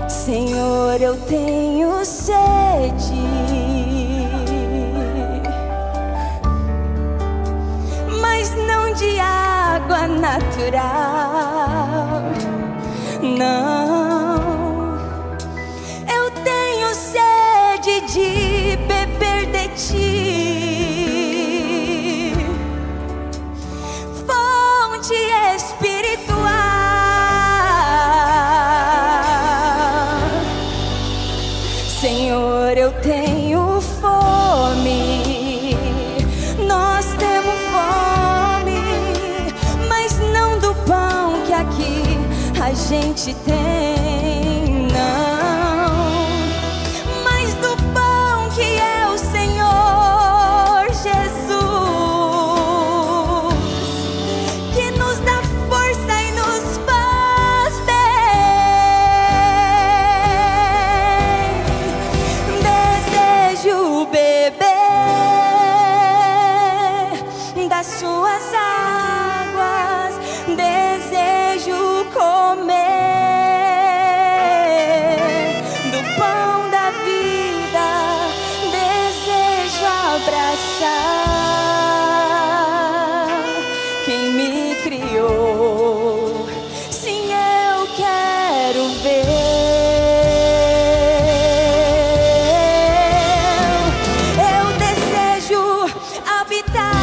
Senhor, eu tenho sede, mas não de água natural, não. Eu tenho sede de beber de ti, fonte espiritual. Senhor, eu tenho fome, nós temos fome, mas não do pão que aqui a gente tem, não, mas do pão que é o Senhor Jesus, que nos dá força e nos faz bem. Desejo beber das suas águas, desejo comer do pão da vida, desejo abraçar quem me criou. Sim, eu quero ver. Eu desejo habitar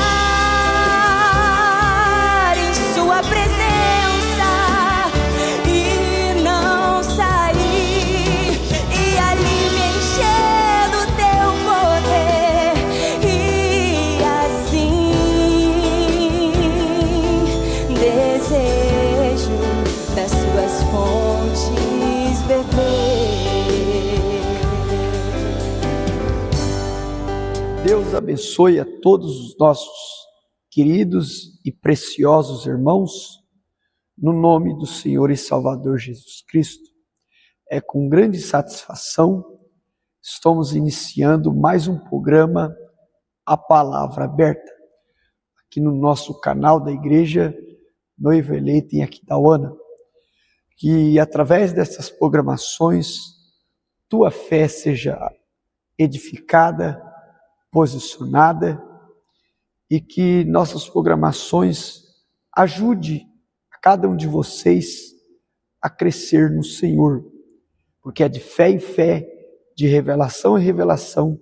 em sua presença e não sair, e ali me encher do teu poder, e assim desejo das suas fontes beber. Deus abençoe a todos os nossos queridos e preciosos irmãos, no nome do Senhor e Salvador Jesus Cristo. É com grande satisfação estamos iniciando mais um programa, A Palavra Aberta, aqui no nosso canal da Igreja Noiva Eleita em Aquidauana, que através dessas programações tua fé seja edificada, posicionada, e que nossas programações ajude a cada um de vocês a crescer no Senhor, porque é de fé em fé, de revelação em revelação,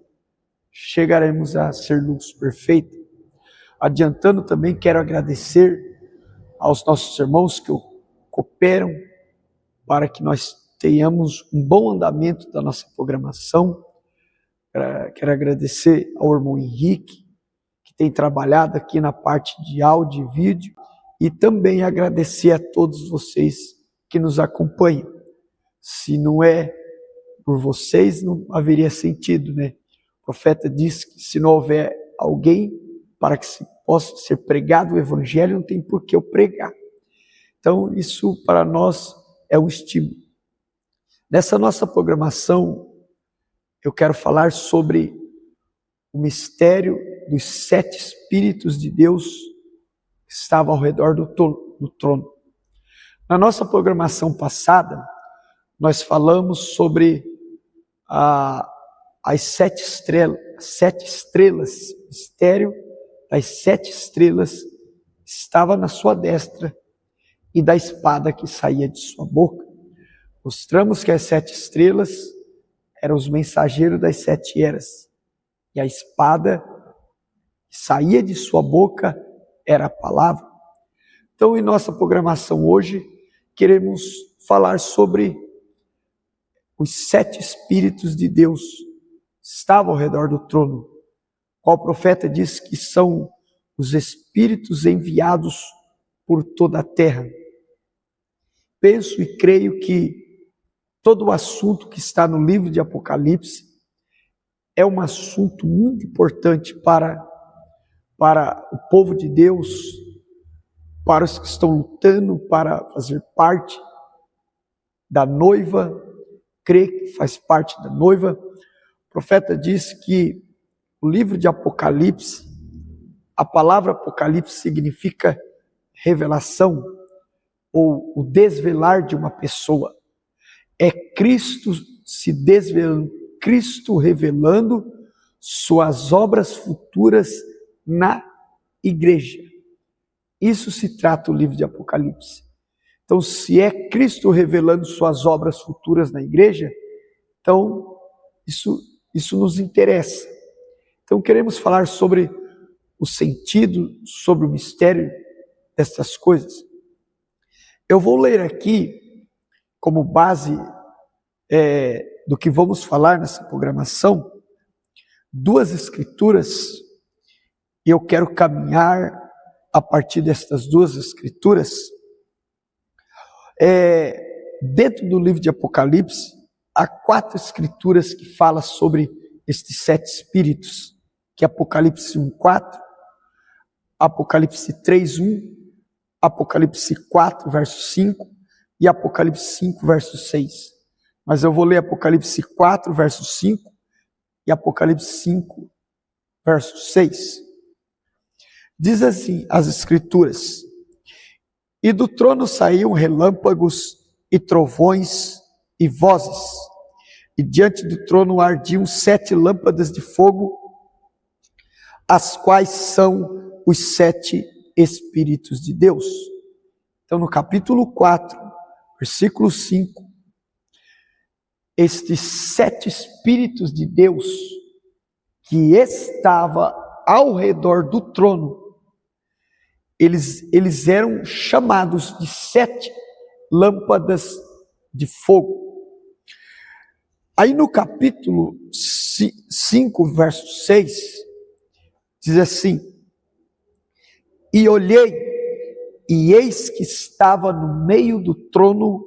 chegaremos a ser luz perfeita. Adiantando também, quero agradecer aos nossos irmãos que cooperam para que nós tenhamos um bom andamento da nossa programação. Quero agradecer ao irmão Henrique, que tem trabalhado aqui na parte de áudio e vídeo, e também agradecer a todos vocês que nos acompanham. Se não é por vocês, não haveria sentido, né? O profeta diz que se não houver alguém para que se possa ser pregado o evangelho, não tem por que eu pregar. Então, isso para nós é um estímulo. Nessa nossa programação, eu quero falar sobre o mistério dos 7 Espíritos de Deus que estavam ao redor do trono. Na nossa programação passada, nós falamos sobre as 7 estrelas, o mistério das 7 estrelas estava na sua destra e da espada que saía de sua boca. Mostramos que as 7 estrelas eram os mensageiros das 7 eras, e a espada que saía de sua boca era a palavra. Então, em nossa programação hoje, queremos falar sobre os 7 Espíritos de Deus que estavam ao redor do trono, qual o profeta diz que são os Espíritos enviados por toda a terra. Penso e creio que todo o assunto que está no livro de Apocalipse é um assunto muito importante para o povo de Deus, para os que estão lutando para fazer parte da noiva, crê que faz parte da noiva. O profeta diz que o livro de Apocalipse, a palavra Apocalipse significa revelação ou o desvelar de uma pessoa. é Cristo se desvelando, Cristo revelando suas obras futuras na igreja. Isso se trata o livro de Apocalipse. Então, se é Cristo revelando suas obras futuras na igreja, então isso nos interessa. Então, queremos falar sobre o sentido, sobre o mistério dessas coisas. Eu vou ler aqui, como base do que vamos falar nessa programação, 2 escrituras, e eu quero caminhar a partir destas 2 escrituras. Dentro do livro de Apocalipse, há 4 escrituras que falam sobre estes 7 espíritos, que é Apocalipse 1:4, Apocalipse 3:1, Apocalipse 4, verso 5 e Apocalipse 5, verso 6. Mas eu vou ler Apocalipse 4, verso 5 e Apocalipse 5, verso 6. Diz assim as escrituras: e do trono saíam relâmpagos e trovões e vozes, e diante do trono ardiam 7 lâmpadas de fogo, as quais são os 7 Espíritos de Deus. Então, no capítulo 4, versículo 5, estes 7 Espíritos de Deus que estava ao redor do trono, eles eram chamados de 7 lâmpadas de fogo. Aí no capítulo 5, verso 6, diz assim: e olhei, e eis que estava no meio do trono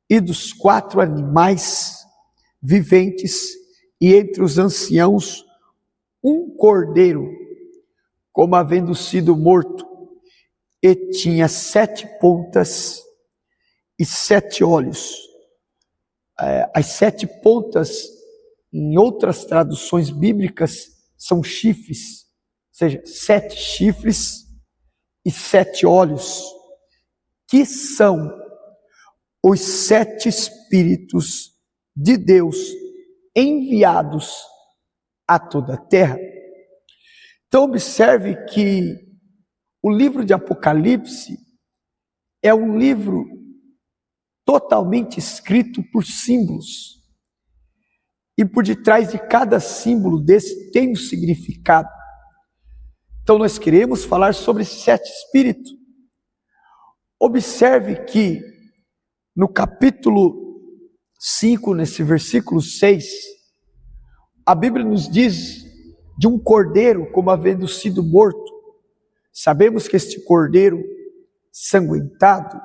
e dos 4 animais viventes, e entre os anciãos, um cordeiro, como havendo sido morto, e tinha 7 pontas e 7 olhos. As 7 pontas, em outras traduções bíblicas, são chifres, ou seja, 7 chifres e 7 olhos, que são os 7 Espíritos de Deus enviados a toda a terra. Então observe que o livro de Apocalipse é um livro totalmente escrito por símbolos. E por detrás de cada símbolo desse tem um significado. Então nós queremos falar sobre 7 espíritos. Observe que no capítulo 5, nesse versículo 6, a Bíblia nos diz de um cordeiro como havendo sido morto. Sabemos que este cordeiro sanguentado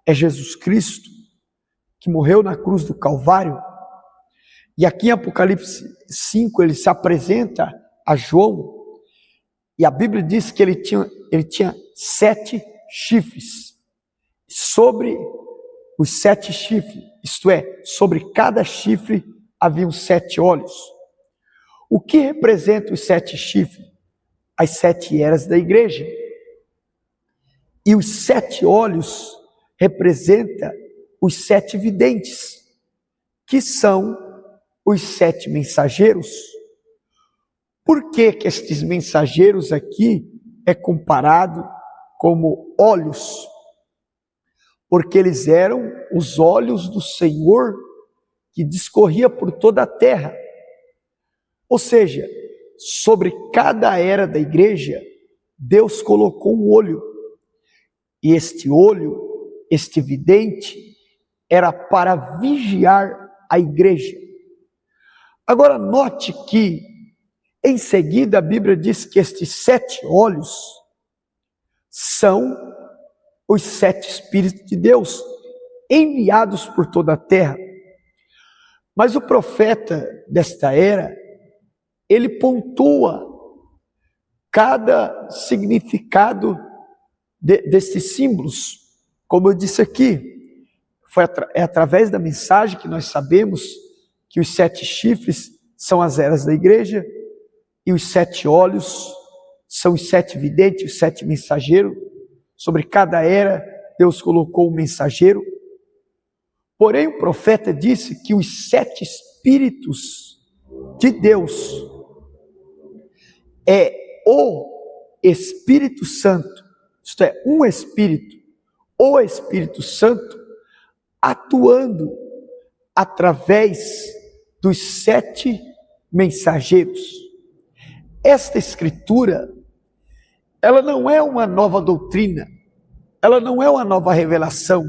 é Jesus Cristo, que morreu na cruz do Calvário. E aqui em Apocalipse 5 ele se apresenta a João, e a Bíblia diz que ele tinha 7 chifres. Sobre os 7 chifres, isto é, sobre cada chifre haviam 7 olhos. O que representa os 7 chifres? As 7 eras da igreja. E os 7 olhos representa os 7 videntes, que são os 7 mensageiros. Por que que estes mensageiros aqui é comparado como olhos? Porque eles eram os olhos do Senhor que discorria por toda a terra. Ou seja, sobre cada era da igreja, Deus colocou um olho. E este olho, este vidente, era para vigiar a igreja. Agora note que, em seguida, a Bíblia diz que estes 7 olhos são os 7 Espíritos de Deus, enviados por toda a terra. Mas o profeta desta era, ele pontua cada significado destes símbolos. Como eu disse aqui, é através da mensagem que nós sabemos que os 7 chifres são as eras da igreja, e os 7 olhos são os 7 videntes, os 7 mensageiros. Sobre cada era Deus colocou um mensageiro. Porém, o profeta disse que os 7 Espíritos de Deus é o Espírito Santo, isto é, um Espírito, o Espírito Santo, atuando através dos 7 mensageiros. Esta escritura, ela não é uma nova doutrina, ela não é uma nova revelação.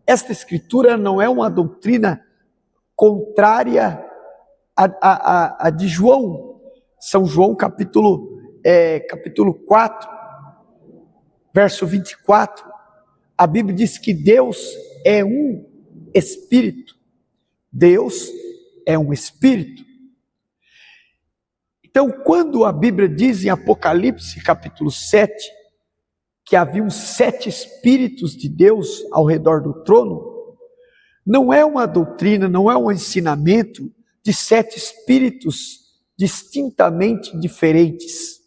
Esta escritura não é uma doutrina contrária a de João. São João capítulo 4, verso 24. A Bíblia diz que Deus é um Espírito. Deus é um Espírito. Então, quando a Bíblia diz em Apocalipse capítulo 7, que haviam 7 Espíritos de Deus ao redor do trono, não é uma doutrina, não é um ensinamento de 7 Espíritos distintamente diferentes,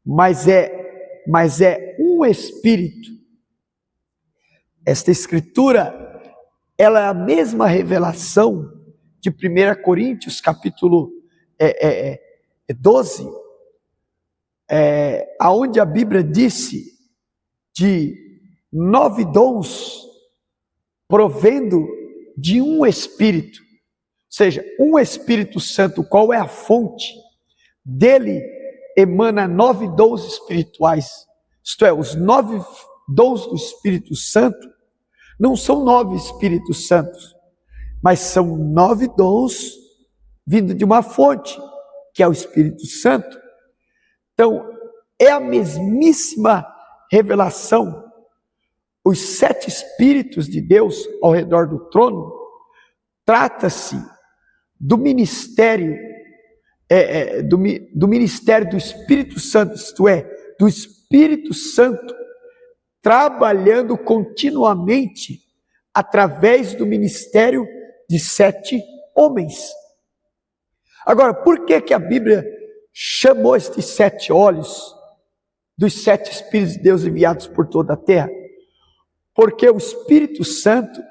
mas é um Espírito. Esta escritura, ela é a mesma revelação de 1 Coríntios capítulo 12, aonde a Bíblia disse de 9 dons provendo de um Espírito, ou seja, um Espírito Santo. Qual é a fonte? Dele emana 9 dons espirituais, isto é, os 9 dons do Espírito Santo não são 9 Espíritos Santos, mas são 9 dons vindo de uma fonte, que é o Espírito Santo. Então, é a mesmíssima revelação. Os 7 Espíritos de Deus ao redor do trono, trata-se do ministério, do ministério do Espírito Santo, isto é, do Espírito Santo trabalhando continuamente através do ministério de 7 homens. Agora, por que a Bíblia chamou estes 7 olhos dos 7 Espíritos de Deus enviados por toda a terra? Porque o Espírito Santo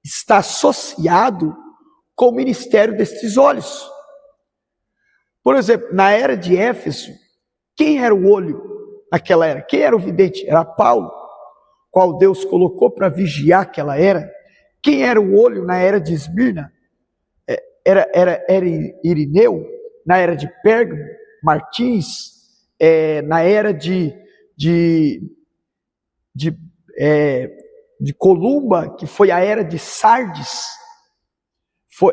está associado com o ministério destes olhos. Por exemplo, na era de Éfeso, quem era o olho naquela era? Quem era o vidente? Era Paulo, qual Deus colocou para vigiar aquela era. Quem era o olho na era de Esmirna? Era Irineu. Na era de Pérgamo, Martins. Na era de Columba, que foi a era de Sardes.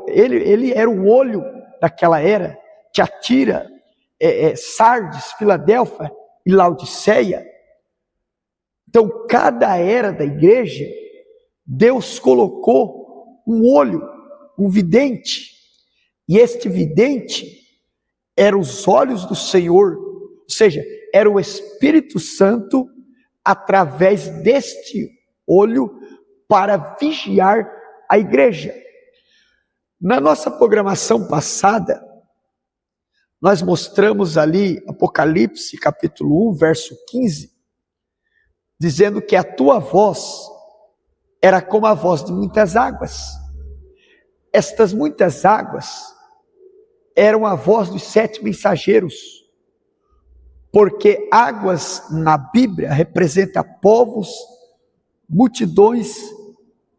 Ele era o olho daquela era. Tiatira, Sardes, Filadélfia e Laodiceia. Então, cada era da igreja, Deus colocou um olho, um vidente. E este vidente eram os olhos do Senhor, ou seja, era o Espírito Santo através deste olho para vigiar a igreja. Na nossa programação passada, nós mostramos ali Apocalipse capítulo 1, verso 15, dizendo que a tua voz era como a voz de muitas águas. Estas muitas águas eram a voz dos 7 mensageiros, porque águas na Bíblia representa povos, multidões,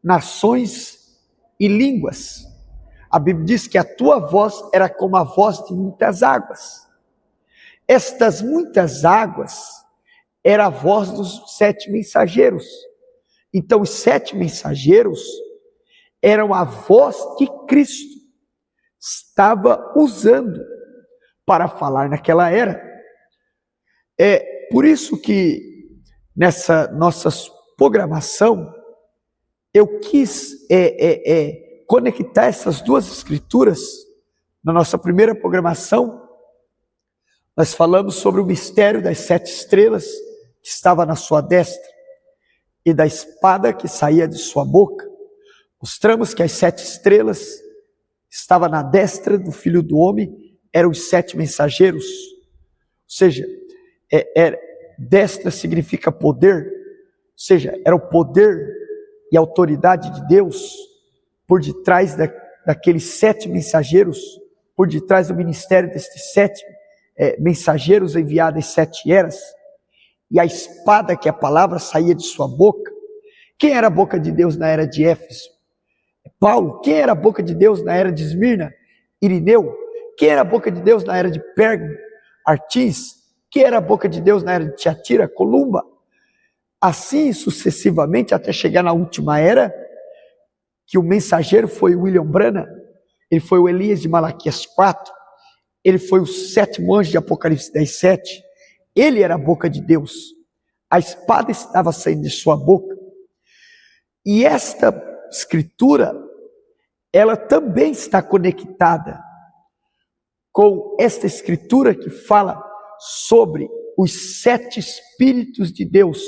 nações e línguas. A Bíblia diz que a tua voz era como a voz de muitas águas. Estas muitas águas era a voz dos 7 mensageiros. Então, os 7 mensageiros eram a voz que Cristo estava usando para falar naquela era. É por isso que nessa nossa programação eu quis conectar essas duas escrituras. Na nossa primeira programação, nós falamos sobre o mistério das 7 estrelas que estava na sua destra e da espada que saía de sua boca. Mostramos que as 7 estrelas estavam na destra do Filho do Homem, eram os 7 mensageiros. Ou seja, destra significa poder, seja, era o poder e a autoridade de Deus por detrás daqueles 7 mensageiros, por detrás do ministério destes 7 mensageiros enviados às 7 eras, e a espada que a palavra saía de sua boca. Quem era a boca de Deus na era de Éfeso? Paulo. Quem era a boca de Deus na era de Esmirna? Irineu. Quem era a boca de Deus na era de Pérgamo? Artis. Quem era a boca de Deus na era de Tiatira? Columba. Assim sucessivamente até chegar na última era, que o mensageiro foi William Branham, ele foi o Elias de Malaquias 4, ele foi o 7º anjo de Apocalipse 10:7, ele era a boca de Deus, a espada estava saindo de sua boca. E esta escritura, ela também está conectada com esta escritura que fala sobre os 7 Espíritos de Deus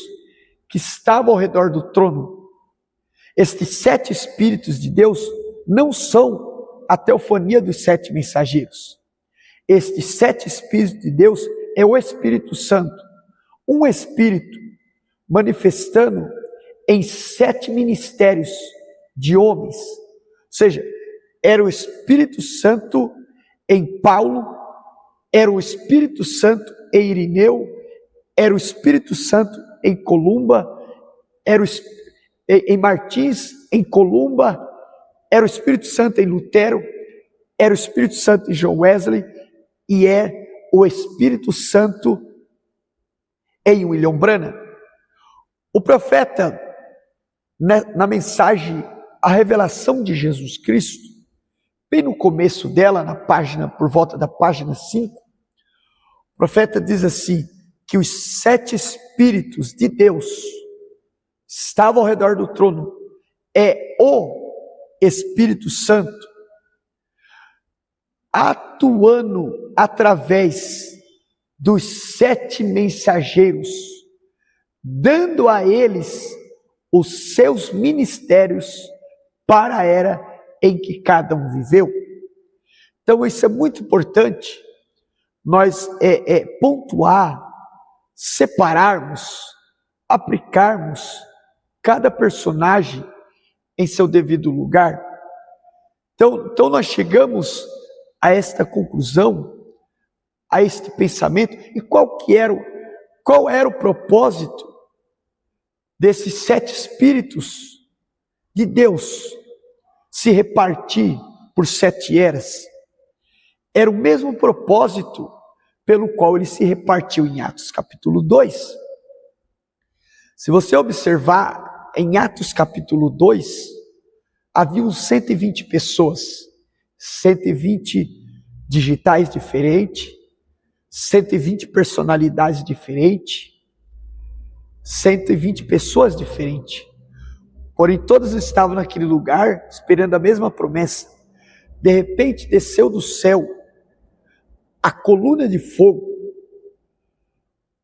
que estavam ao redor do trono. Estes 7 Espíritos de Deus não são a teofania dos 7 mensageiros. Estes 7 Espíritos de Deus é o Espírito Santo, um Espírito manifestando em 7 ministérios de homens. Ou seja, era o Espírito Santo em Paulo, era o Espírito Santo em Irineu, era o Espírito Santo em Columba, era em Martins, em Columba, era o Espírito Santo em Lutero, era o Espírito Santo em John Wesley, e é o Espírito Santo em William Branham. O profeta, na mensagem A Revelação de Jesus Cristo, bem no começo dela, por volta da página 5, o profeta diz assim, que os 7 Espíritos de Deus estavam ao redor do trono, é o Espírito Santo, atuando através dos 7 mensageiros, dando a eles os seus ministérios para a era em que cada um viveu. Então isso é muito importante, nós pontuar, separarmos, aplicarmos cada personagem em seu devido lugar. Então nós chegamos a esta conclusão, a este pensamento, e qual era o propósito desses 7 Espíritos de Deus se repartir por 7 eras? Era o mesmo propósito pelo qual ele se repartiu em Atos capítulo 2. Se você observar, em Atos capítulo 2, havia 120 pessoas, 120 digitais diferentes, 120 personalidades diferentes, 120 pessoas diferentes. Porém, todos estavam naquele lugar, esperando a mesma promessa. De repente, desceu do céu a coluna de fogo,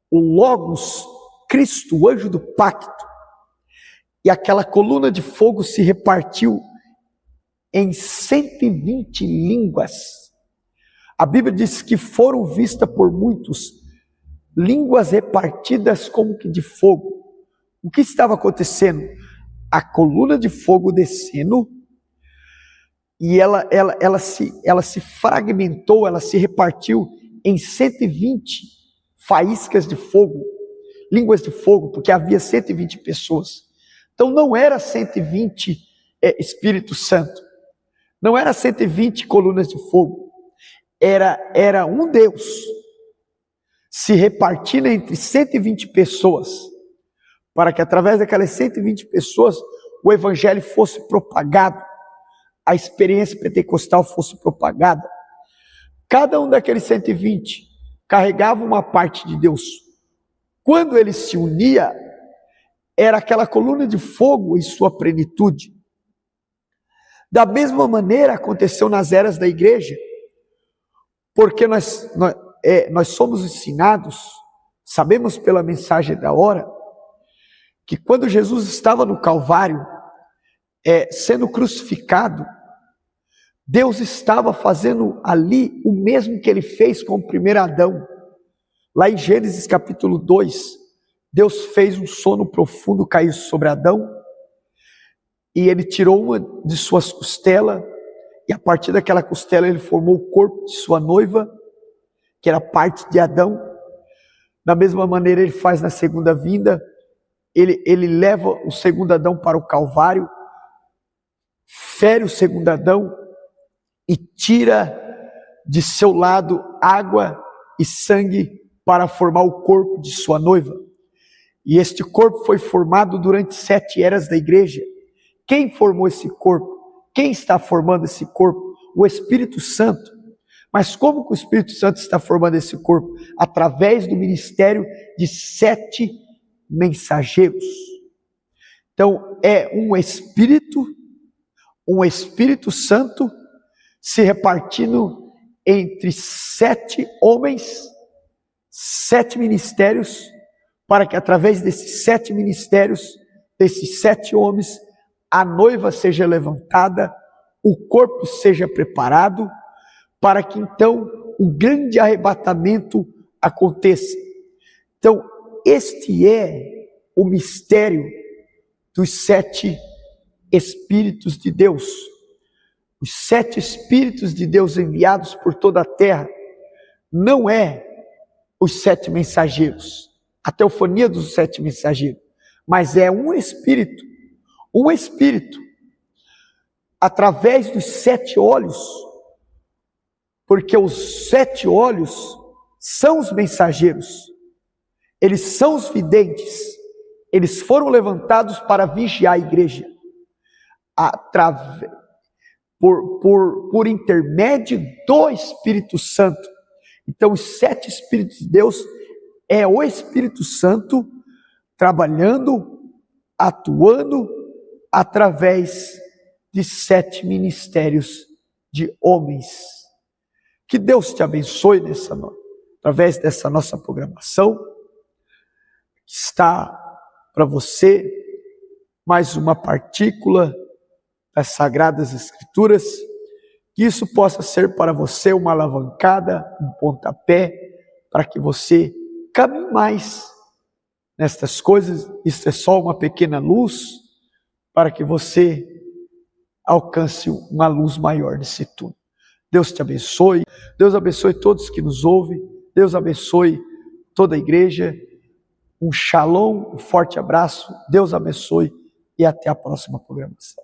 o Logos, Cristo, o anjo do pacto, e aquela coluna de fogo se repartiu em 120 línguas. A Bíblia diz que foram vistas por muitos línguas repartidas como que de fogo. O que estava acontecendo? A coluna de fogo descendo, e ela se fragmentou, ela se repartiu em 120 faíscas de fogo, línguas de fogo, porque havia 120 pessoas. Então não era 120 Espírito Santo, não era 120 colunas de fogo, era um Deus se repartindo entre 120 pessoas, para que através daquelas 120 pessoas o evangelho fosse propagado, a experiência pentecostal fosse propagada. Cada um daqueles 120 carregava uma parte de Deus. Quando ele se unia, era aquela coluna de fogo em sua plenitude. Da mesma maneira aconteceu nas eras da igreja, porque nós somos ensinados, sabemos pela mensagem da hora, que quando Jesus estava no Calvário, sendo crucificado, Deus estava fazendo ali o mesmo que ele fez com o primeiro Adão. Lá em Gênesis capítulo 2, Deus fez um sono profundo cair sobre Adão, e ele tirou uma de suas costelas, e a partir daquela costela ele formou o corpo de sua noiva, que era parte de Adão. Da mesma maneira ele faz na segunda vinda, ele leva o segundo Adão para o Calvário, fere o segundo Adão e tira de seu lado água e sangue para formar o corpo de sua noiva. E este corpo foi formado durante 7 eras da igreja. Quem formou esse corpo? Quem está formando esse corpo? O Espírito Santo. Mas como que o Espírito Santo está formando esse corpo? Através do ministério de 7 mensageiros. Então é um Espírito Santo se repartindo entre 7 homens, 7 ministérios, para que através desses 7 ministérios, desses 7 homens, a noiva seja levantada, o corpo seja preparado, para que então o grande arrebatamento aconteça. Então, este é o mistério dos 7 Espíritos de Deus. Os 7 Espíritos de Deus enviados por toda a terra não é os 7 mensageiros, a teofonia dos 7 mensageiros, mas é um Espírito, através dos 7 olhos, porque os 7 olhos são os mensageiros, eles são os videntes, eles foram levantados para vigiar a igreja, por intermédio do Espírito Santo. Então os 7 Espíritos de Deus é o Espírito Santo trabalhando, atuando através de 7 ministérios de homens. Que Deus te abençoe através dessa nossa programação. Está para você mais uma partícula das Sagradas Escrituras, que isso possa ser para você uma alavancada, um pontapé, para que você caminhe mais nestas coisas. Isso é só uma pequena luz, para que você alcance uma luz maior nesse túnel. Deus te abençoe, Deus abençoe todos que nos ouvem, Deus abençoe toda a igreja. Um shalom, um forte abraço, Deus abençoe e até a próxima programação.